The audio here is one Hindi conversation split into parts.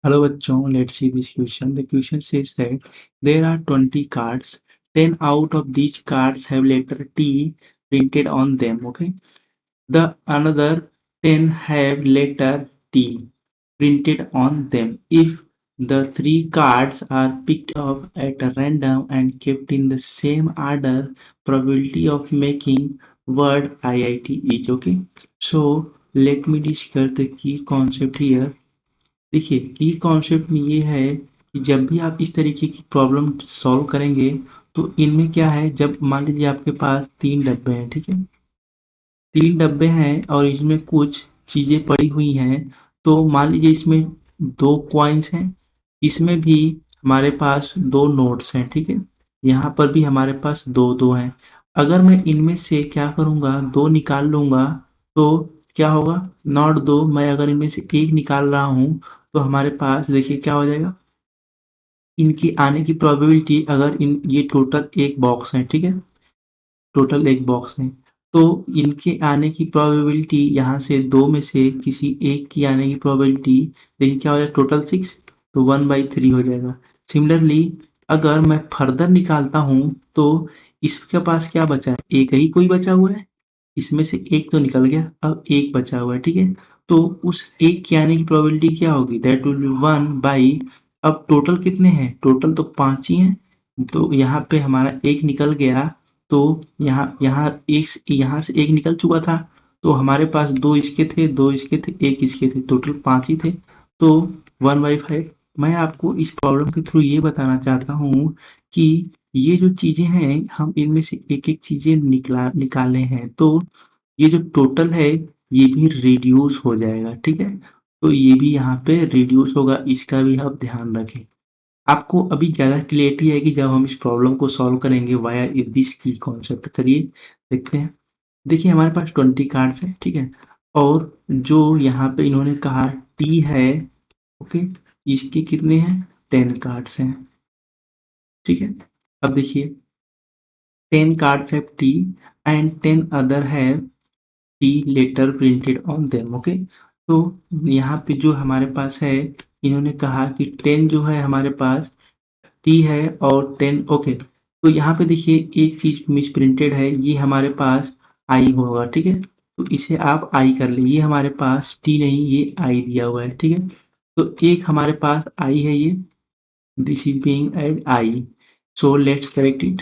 Hello bachon, let's see this question. The question says that there are 20 cards. 10 out of these cards have letter T printed on them. Okay. The another 10 have letter T printed on them. If the three cards are picked up at random and kept in the same order, probability of making word IIT is okay. So let me discuss the key concept here. देखिए की कॉन्सेप्ट में ये है कि जब भी आप इस तरीके की प्रॉब्लम सॉल्व करेंगे तो इनमें क्या है, जब मान लीजिए आपके पास 3 डब्बे हैं, ठीक है? 3 डब्बे हैं और इसमें कुछ चीज़ें पड़ी हुई हैं, तो मान लीजिए इसमें 2 कॉइन्स हैं, इसमें भी हमारे पास 2 नोट्स हैं, ठीक है? यहाँ पर भी हमारे पास 2-2 हैं। अगर मैं इनमें से क्या करूँगा, 2 निकाल लूँगा तो क्या होगा? नॉट 2 मैं अगर इनमें से 1 निकाल रहा हूँ तो हमारे पास देखिए क्या हो जाएगा, इनकी आने की प्रोबेबिलिटी अगर इन ये टोटल एक बॉक्स है, ठीक है? टोटल एक बॉक्स है, तो इनके आने की प्रोबेबिलिटी यहाँ से 2 में से किसी एक की आने की प्रोबेबिलिटी देखिए क्या हो जाएगा, टोटल 6 तो 1/3 हो जाएगा। सिमिलरली अगर मैं फर्दर निकालता हूँ तो इसके पास क्या बचा है, एक ही कोई बचा हुआ है, इसमें से एक तो निकल गया, अब एक बचा हुआ है, ठीक है? तो उस एक के आने की प्रोबेबिलिटी क्या होगी, दैट विल बी 1 अब टोटल कितने हैं, टोटल तो 5 ही हैं, तो यहाँ पे हमारा एक निकल गया, तो यहाँ यहाँ यहाँ से एक निकल चुका था, तो हमारे पास 2 इसके थे, 2 इसके थे, एक इसके थे, टोटल 5 ही थे, तो 1/5। मैं आपको इस प्रॉब्लम के थ्रू ये बताना चाहता हूँ कि ये जो चीज़ें हैं हम इनमें से एक-एक चीज़ें निकाले हैं, तो ये जो टोटल है ये भी रिड्यूस हो जाएगा, ठीक है? तो ये भी यहाँ पे रिड्यूस होगा, इसका भी आप ध्यान रखें। आपको अभी ज़्यादा क्लैरिटी आएगी जब हम इस प्रॉब्लम को सॉल्व करेंगे वाया दिस की कॉन्सेप्ट। करिए देखते हैं। देखिए हमारे पास 20 कार्ड्स हैं, ठीक है? और जो यहाँ पे इन्होंने कहा टी है, ओके? इसके कितने हैं, 10 कार्ड्स हैं, ठीक है? अब देखिए 10 cards have T and 10 other have T letter printed on them, okay? तो यहाँ पे जो हमारे पास है, इन्होंने कहा कि 10 जो है हमारे पास टी है और 10, ओके। तो यहाँ पे देखिए एक चीज मिस प्रिंटेड है, ये हमारे पास आई होगा, ठीक है? तो इसे आप आई कर लीजिए, ये हमारे पास टी नहीं, ये आई दिया हुआ है, ठीक है? तो एक हमारे पास आई है, ये दिस इज बीइंग एड आई, सो लेट्स करेक्ट इट।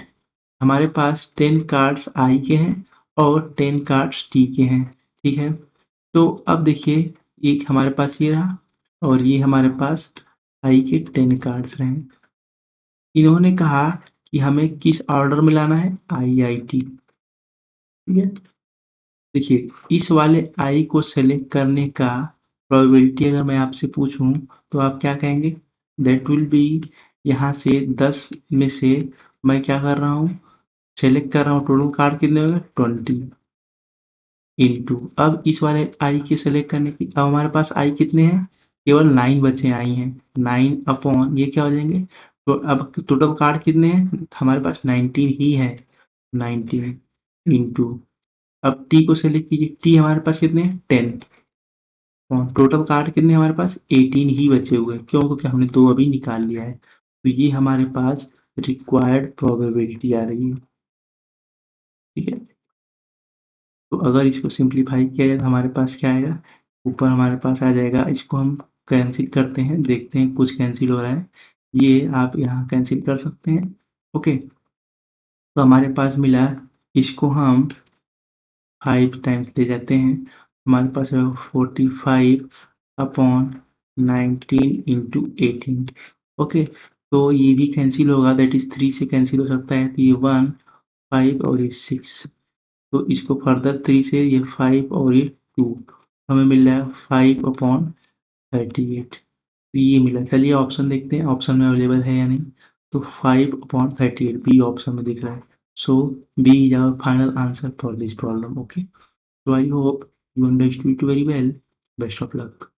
हमारे पास 10 कार्ड्स आई के हैं और 10 कार्ड्स टी के हैं, ठीक है? तो अब देखिए एक हमारे पास ये रहा और ये हमारे पास आई के 10 कार्ड्स रहे। इन्होंने कहा कि हमें किस ऑर्डर में लाना है, IIT, ठीक है? देखिए इस वाले आई को सेलेक्ट करने का प्रोबेबिलिटी अगर मैं आपसे पूछूं तो आप क्या कहेंगे, दैट विल बी, यहाँ से 10 में से मैं क्या कर रहा हूँ, सेलेक्ट कर रहा हूँ, टोटल कार्ड कितने हो गए 20 इंटू, अब इस वाले आई के सेलेक्ट करने की, अब हमारे पास आई कितने हैं, केवल 9 बचे आई हैं, 9 अपॉन ये क्या हो जाएंगे, तो अब टोटल कार्ड कितने हैं हमारे पास 19 ही है, 19 इंटू, अब टी को सेलेक्ट कीजिए, टी हमारे पास कितने हैं 10 और टोटल कार्ड कितने हमारे पास 18 ही बचे हुए हैं, क्यों, क्योंकि हमने 2 अभी निकाल लिया है, तो ये हमारे पास रिक्वायर्ड प्रोबेबिलिटी आ रही है, ठीक है? तो अगर इसको सिंप्लीफाई किया जाए तो हमारे पास क्या आएगा, ऊपर हमारे पास आ जाएगा, इसको हम कैंसिल करते हैं, देखते हैं कुछ कैंसिल हो रहा है, ये आप यहाँ कैंसिल कर सकते हैं, ओके? तो हमारे पास मिला, इसको हम 5 टाइम्स ले जाते हैं, हमारे पास 45 अपॉन 19 इंटू 18, ओके? तो ये भी कैंसिल होगा, दैट इज 3 से कैंसिल हो सकता है, तो ये 1 5 और ये 6, तो इसको फर्दर 3 से ये 5 और ये 2, हमें मिल रहा है 5/38, तो ये मिला। चलिए ऑप्शन देखते हैं ऑप्शन में अवेलेबल है या नहीं, तो 5/38 बी ऑप्शन में दिख रहा है, so B is our final answer for this problem, okay? So I hope you understood it very well. Best of luck.